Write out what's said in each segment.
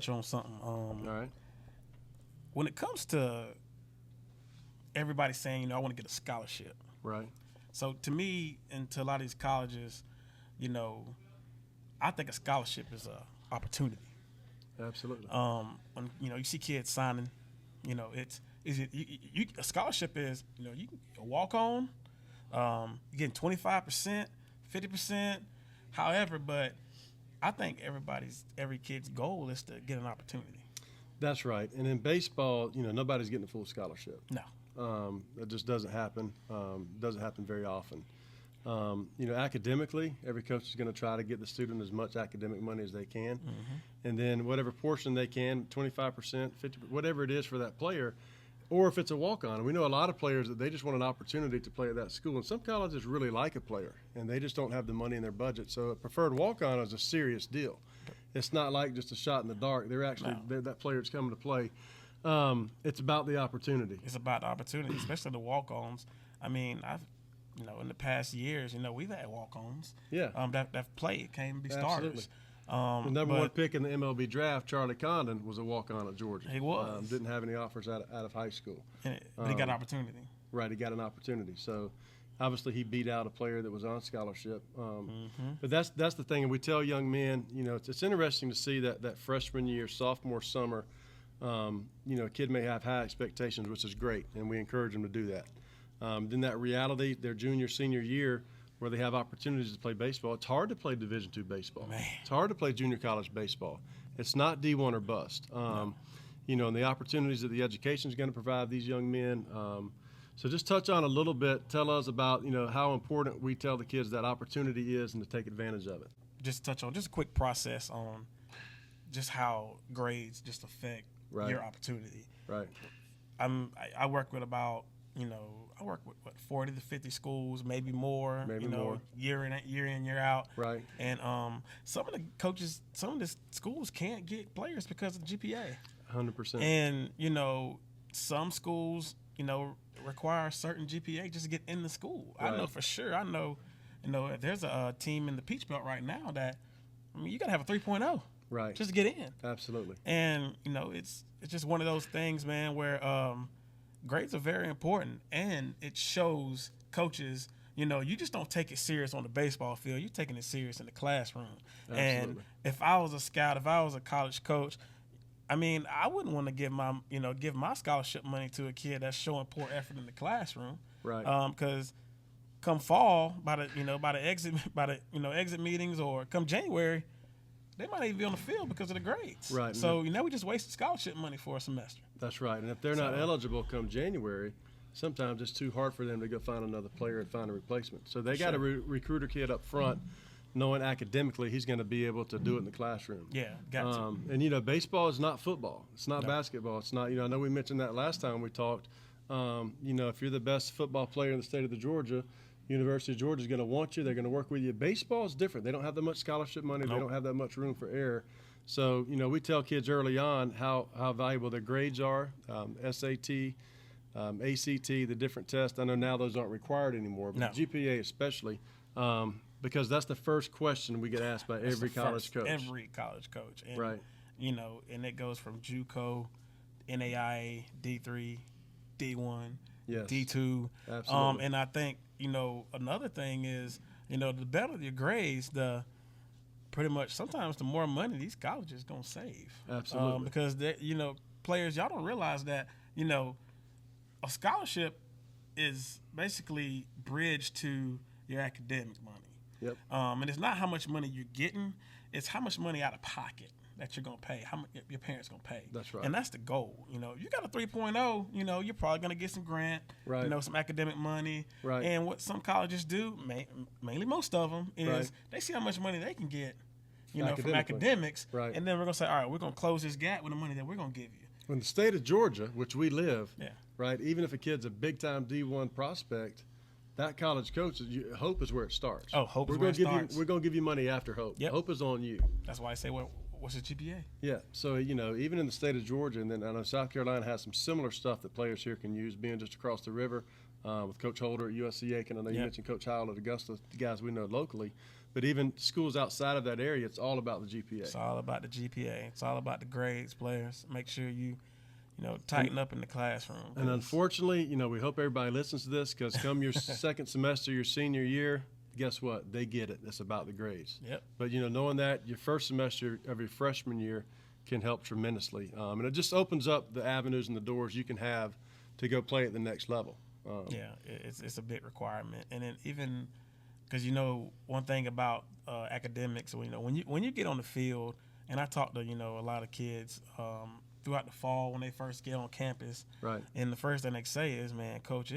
touch on something. All right. When it comes to everybody saying, I want to get a scholarship. Right. So to me, and to a lot of these colleges, I think a scholarship is a opportunity. Absolutely. When you see kids signing, a scholarship is you can walk on, you getting 25%, 50%, however. But I think every kid's goal is to get an opportunity. That's right. And in baseball, nobody's getting a full scholarship. No. That just doesn't happen. Doesn't happen very often. Academically, every coach is going to try to get the student as much academic money as they can. Mm-hmm. And then whatever portion they can, 25%, 50%, whatever it is for that player, or if it's a walk-on. And we know a lot of players that they just want an opportunity to play at that school. And some colleges really like a player, and they just don't have the money in their budget. So a preferred walk-on is a serious deal. It's not like just a shot in the dark. They're actually that player that's coming to play. It's about the opportunity. It's about the opportunity, especially the walk-ons. I mean, in the past years, we've had walk-ons. Yeah. That played, came to be starters. The number one pick in the MLB draft, Charlie Condon, was a walk-on at Georgia. He was. Didn't have any offers out of high school. But he got an opportunity. Right, he got an opportunity. So, obviously, he beat out a player that was on scholarship. But that's the thing, and we tell young men, it's interesting to see that freshman year, sophomore summer, a kid may have high expectations, which is great, and we encourage them to do that. Then that reality, their junior, senior year, where they have opportunities to play baseball. It's hard to play Division II baseball. Man. It's hard to play junior college baseball. It's not D1 or bust. No. And the opportunities that the education is going to provide these young men. So just touch on a little bit. Tell us about, how important we tell the kids that opportunity is and to take advantage of it. Just touch on just a quick process on just how grades just affect your opportunity. Right. I work with about, I work with 40 to 50 schools, maybe more. Year in, year out. Right. And some of the coaches, some of the schools can't get players because of the GPA. 100%. And some schools, require a certain GPA just to get in the school. Right. I know for sure. I know, if there's a team in the Peach Belt right now that, you got to have a 3.0. Right. Just to get in. Absolutely. And, it's just one of those things, man, where grades are very important, and it shows coaches, you just don't take it serious on the baseball field. You're taking it serious in the classroom. Absolutely. And if I was a scout, if I was a college coach, I wouldn't want to give my scholarship money to a kid that's showing poor effort in the classroom. Right. Because come fall, by the exit meetings, or come January, they might even be on the field because of the grades. Right. So, we just wasted scholarship money for a semester. That's right. And if they're not eligible come January, sometimes it's too hard for them to go find another player and find a replacement. So they got to recruit a kid up front, knowing academically he's going to be able to do it in the classroom. Yeah, got to. And, baseball is not football. It's not basketball. It's not, I know we mentioned that last time we talked. If you're the best football player in the state of Georgia, University of Georgia is going to want you. They're going to work with you. Baseball is different. They don't have that much scholarship money. Nope. They don't have that much room for error. So, we tell kids early on how valuable their grades are, SAT, ACT, the different tests. I know now those aren't required anymore, but GPA especially, because that's the first question we get asked by every college coach. Every college coach. And, right. And it goes from JUCO, NAIA, D3, D1, yes. D2. Absolutely. And I think, another thing is, the better your grades, pretty much sometimes the more money these colleges going to save. Absolutely. Because, players, y'all don't realize that, a scholarship is basically bridged to your academic money. Yep. And it's not how much money you're getting, it's how much money out of pocket that you're going to pay, how much your parents going to pay. That's right. And that's the goal. You got a 3.0, you're probably going to get some grant, right. Some academic money. Right. And what some colleges do, mainly most of them, is right. they see how much money they can get, from academics. Right. And then we're going to say, all right, we're going to close this gap with the money that we're going to give you. In the state of Georgia, which we live, yeah. right, even if a kid's a big-time D1 prospect, that college coach, hope is where it starts. Oh, hope is where it starts. We're going to give you money after hope. Yep. Hope is on you. That's why I say, what's the GPA? Yeah. So, even in the state of Georgia, and then I know South Carolina has some similar stuff that players here can use, being just across the river with Coach Holder at USC Aiken. I know you mentioned Coach Howell at Augusta, the guys we know locally. But even schools outside of that area, it's all about the GPA. It's all about the GPA. It's all about the grades, players. Make sure you tighten up in the classroom. And unfortunately, we hope everybody listens to this, because come your second semester, your senior year, guess what? They get it. It's about the grades. Yep. But, knowing that your first semester of your freshman year can help tremendously. And it just opens up the avenues and the doors you can have to go play at the next level. It's a big requirement. And then even because, one thing about academics, when you get on the field, and I talk to, a lot of kids throughout the fall when they first get on campus. Right. And the first thing they say is, man, coach,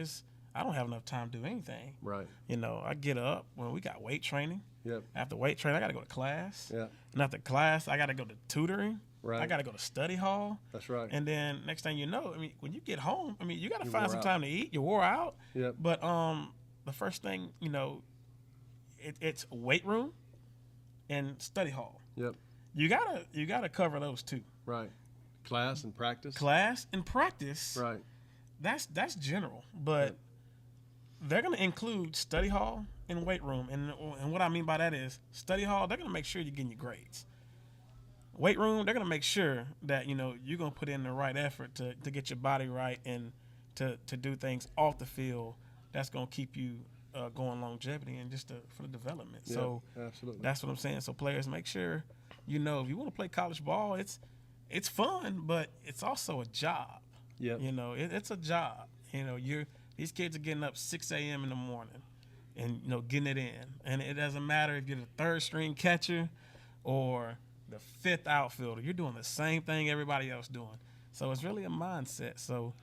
I don't have enough time to do anything. Right. I get up when we got weight training. Yep. After weight training, I got to go to class. Yeah. And after class, I got to go to tutoring. Right. I got to go to study hall. That's right. And then next thing you know, when you get home, you got to find some time to eat. You're wore out. Yep. But the first thing, it's weight room and study hall. Yep. You gotta cover those two. Right. Class and practice. Class and practice. Right. That's general, but they're gonna include study hall and weight room. And what I mean by that is study hall, they're gonna make sure you're getting your grades. Weight room, they're gonna make sure that you're gonna put in the right effort to get your body right and to do things off the field that's gonna keep you going longevity and just for the development. Yeah, so absolutely. That's what I'm saying. So players, make sure if you want to play college ball, it's fun, but it's also a job. Yeah. It's a job. These kids are getting up 6 a.m. in the morning and getting it in, and it doesn't matter if you're the third string catcher or the fifth outfielder. You're doing the same thing everybody else doing. So it's really a mindset. So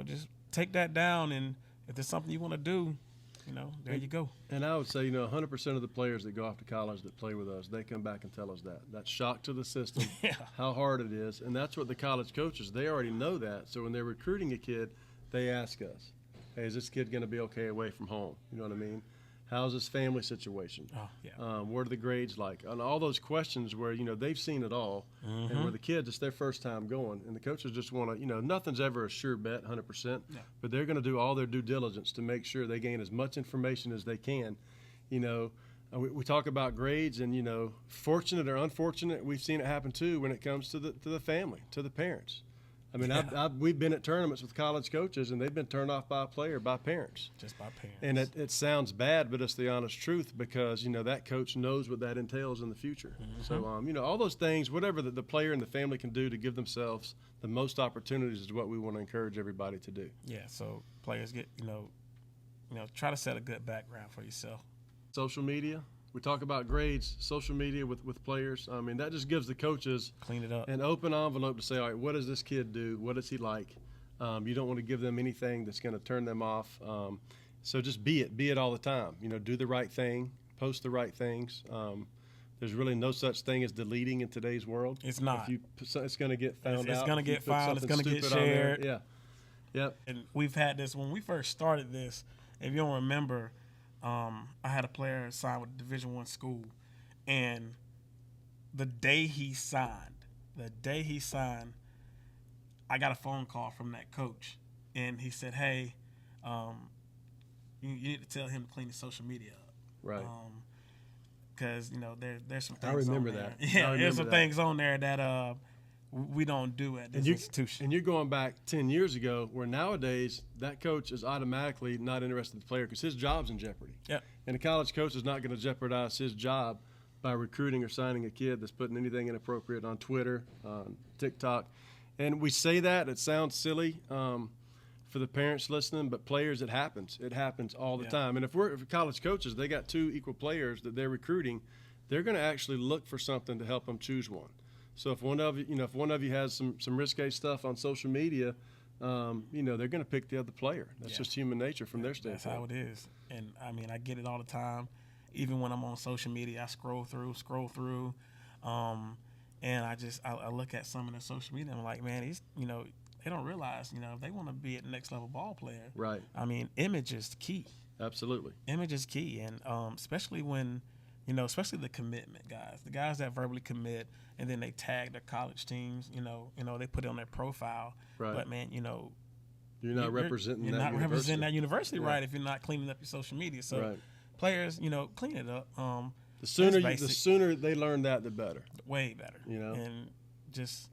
just take that down, and if there's something you want to do, there you go. And I would say, 100% of the players that go off to college that play with us, they come back and tell us that. That's shock to the system, how hard it is. And that's what the college coaches, they already know that. So when they're recruiting a kid, they ask us, hey, is this kid going to be okay away from home? You know what I mean? How's his family situation? Oh, yeah. What are the grades like? And all those questions where, they've seen it all. Mm-hmm. And where the kids, it's their first time going. And the coaches just want to, nothing's ever a sure bet, 100%. Yeah. But they're going to do all their due diligence to make sure they gain as much information as they can. We talk about grades and, fortunate or unfortunate, we've seen it happen too when it comes to the family, to the parents. We've been at tournaments with college coaches, and they've been turned off by a player, by parents. Just by parents. And it sounds bad, but it's the honest truth, because, that coach knows what that entails in the future. Mm-hmm. So, all those things, whatever the player and the family can do to give themselves the most opportunities is what we want to encourage everybody to do. Yeah, so players get, try to set a good background for yourself. Social media. We talk about grades, social media with players. That just gives the coaches clean it up, an open envelope to say, all right, what does this kid do? What is he like? You don't want to give them anything that's going to turn them off. So just be it all the time. Do the right thing, post the right things. There's really no such thing as deleting in today's world. It's not. It's going to get found out. It's going to get found. It's going to get shared. Yeah. Yep. And we've had this when we first started this. If you don't remember, I had a player sign with a Division I school, and the day he signed, I got a phone call from that coach, and he said, "Hey, you need to tell him to clean his social media up." Right. Because there's some things. I remember on there. that. Yeah, there's some things on there that we don't do at this institution. And you're going back 10 years ago, where nowadays that coach is automatically not interested in the player because his job's in jeopardy. Yep. And a college coach is not going to jeopardize his job by recruiting or signing a kid that's putting anything inappropriate on Twitter, on TikTok. And we say that, it sounds silly for the parents listening, but players, it happens. It happens all the time. And if college coaches, they got two equal players that they're recruiting, they're going to actually look for something to help them choose one. So if one of you has some risque stuff on social media, they're going to pick the other player. That's just human nature from their standpoint. That's how it is. And I get it all the time. Even when I'm on social media, I scroll through, and I look at some of the social media, and I'm like, man, they don't realize, if they want to be a next level ball player, right? Image is key. Absolutely, image is key, and especially when. Especially the commitment guys, the guys that verbally commit and then they tag their college teams. They put it on their profile. Right. But man, you're not representing you're that not university. representing that university right if you're not cleaning up your social media. So players, clean it up. The sooner they learn that, the better. Way better. You know, and just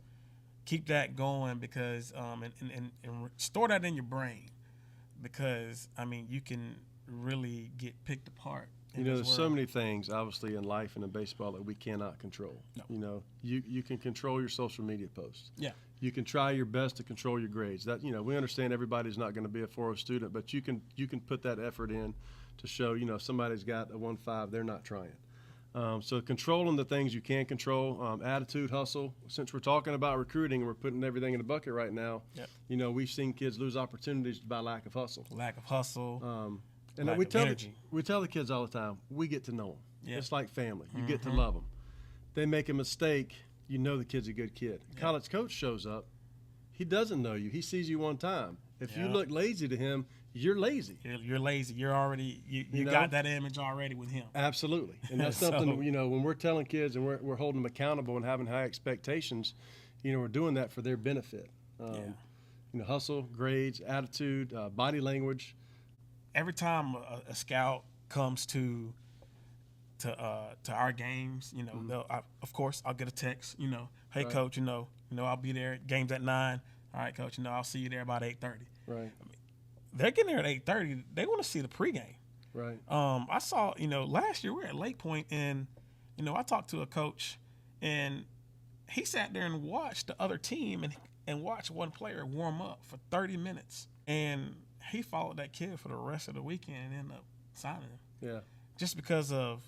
keep that going because and store that in your brain because I mean you can really get picked apart. You know, there's so many things, obviously, in life and in baseball that we cannot control. No. You know, you can control your social media posts. Yeah. You can try your best to control your grades. That, you know, we understand everybody's not going to be a 4.0 student, but you can put that effort in to show, you know, if somebody's got a 1.5, they're not trying. So controlling the things you can control, attitude, hustle. Since we're talking about recruiting and we're putting everything in the bucket right now, yep. you know, we've seen kids lose opportunities by lack of hustle. Lack of hustle. And we tell the kids all the time, we get to know them. Yeah. It's like family. You get to love them. They make a mistake, you know the kid's a good kid. Yeah. College coach shows up, he doesn't know you. He sees you one time. If you look lazy to him, you're lazy. You're lazy. You're already you got that image already with him. Absolutely, and that's something you know when we're telling kids and we're holding them accountable and having high expectations. You know, we're doing that for their benefit. You know, hustle, grades, attitude, body language. Every time a scout comes to our games, you know, of course I'll get a text. You know, hey coach, you know I'll be there. Game's at 9. All right, coach. You know I'll see you there about 8:30. Right. I mean, they're getting there at 8:30. They want to see the pregame. Right. I saw, you know, last year we were at Lake Point, and you know I talked to a coach, and he sat there and watched the other team and watched one player warm up for 30 minutes, and he followed that kid for the rest of the weekend and ended up signing him. Yeah. Just because of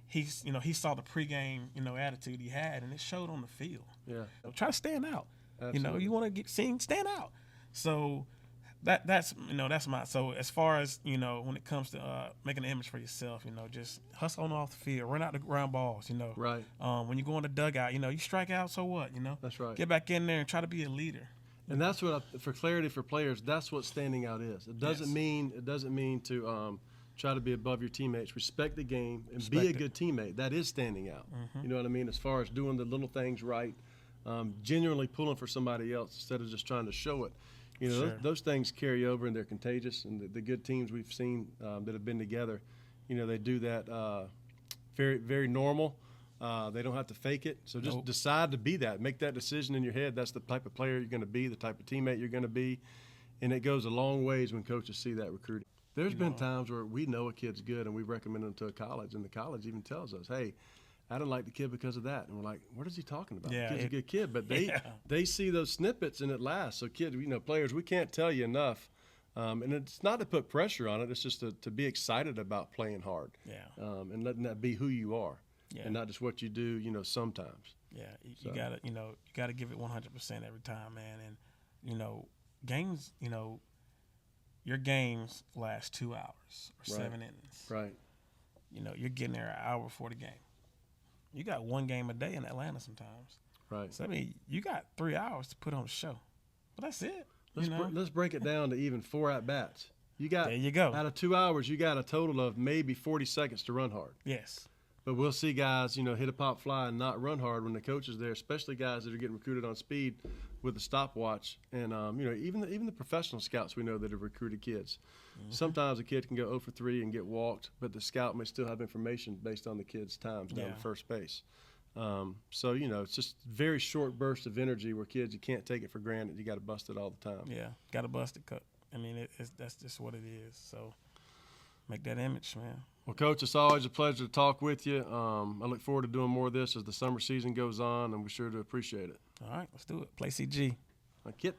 he saw the pregame, you know, attitude he had, and it showed on the field. Yeah. So try to stand out. Absolutely. You know, you want to get seen, stand out. So that's my. So as far as, you know, when it comes to making an image for yourself, you know, just hustle on off the field, run out the ground balls, you know. Right. When you go in the dugout, you know, you strike out, so what, you know. That's right. Get back in there and try to be a leader. And that's what, for clarity for players, that's what standing out is. It doesn't mean to try to be above your teammates. Respect the game and be a good teammate. That is standing out. Mm-hmm. You know what I mean? As far as doing the little things right, genuinely pulling for somebody else instead of just trying to show it. You know, those things carry over and they're contagious. And the good teams we've seen that have been together, you know, they do that very, very normal. They don't have to fake it. So just decide to be that. Make that decision in your head. That's the type of player you're going to be, the type of teammate you're going to be. And it goes a long ways when coaches see that recruiting. There's been times where we know a kid's good and we recommend them to a college, and the college even tells us, hey, I didn't like the kid because of that. And we're like, what is he talking about? Yeah, the kid's a good kid. But they see those snippets and it lasts. So kids, you know, players, we can't tell you enough. And it's not to put pressure on it. It's just to be excited about playing hard. Yeah. And letting that be who you are. Yeah. And not just what you do, you know, sometimes. Yeah, you gotta give it 100% every time, man. And you know, games, you know, your games last 2 hours or 7 innings. Right. You know, you're getting there an hour before the game. You got one game a day in Atlanta sometimes. Right. So I mean, you got 3 hours to put on a show, but that's it. Let's break it down to even 4 at bats. There you go. Out of 2 hours, you got a total of maybe 40 seconds to run hard. Yes. But we'll see guys, you know, hit a pop fly and not run hard when the coach is there, especially guys that are getting recruited on speed with the stopwatch. And, you know, even the professional scouts we know that have recruited kids. Mm-hmm. Sometimes a kid can go 0 for 3 and get walked, but the scout may still have information based on the kid's times down to first base. So, you know, it's just very short bursts of energy where kids, you can't take it for granted. You got to bust it all the time. Yeah, got to bust it. I mean, that's just what it is. So make that image, man. Well, Coach, it's always a pleasure to talk with you. I look forward to doing more of this as the summer season goes on, and we're sure to appreciate it. All right, let's do it. Play CG. Kit.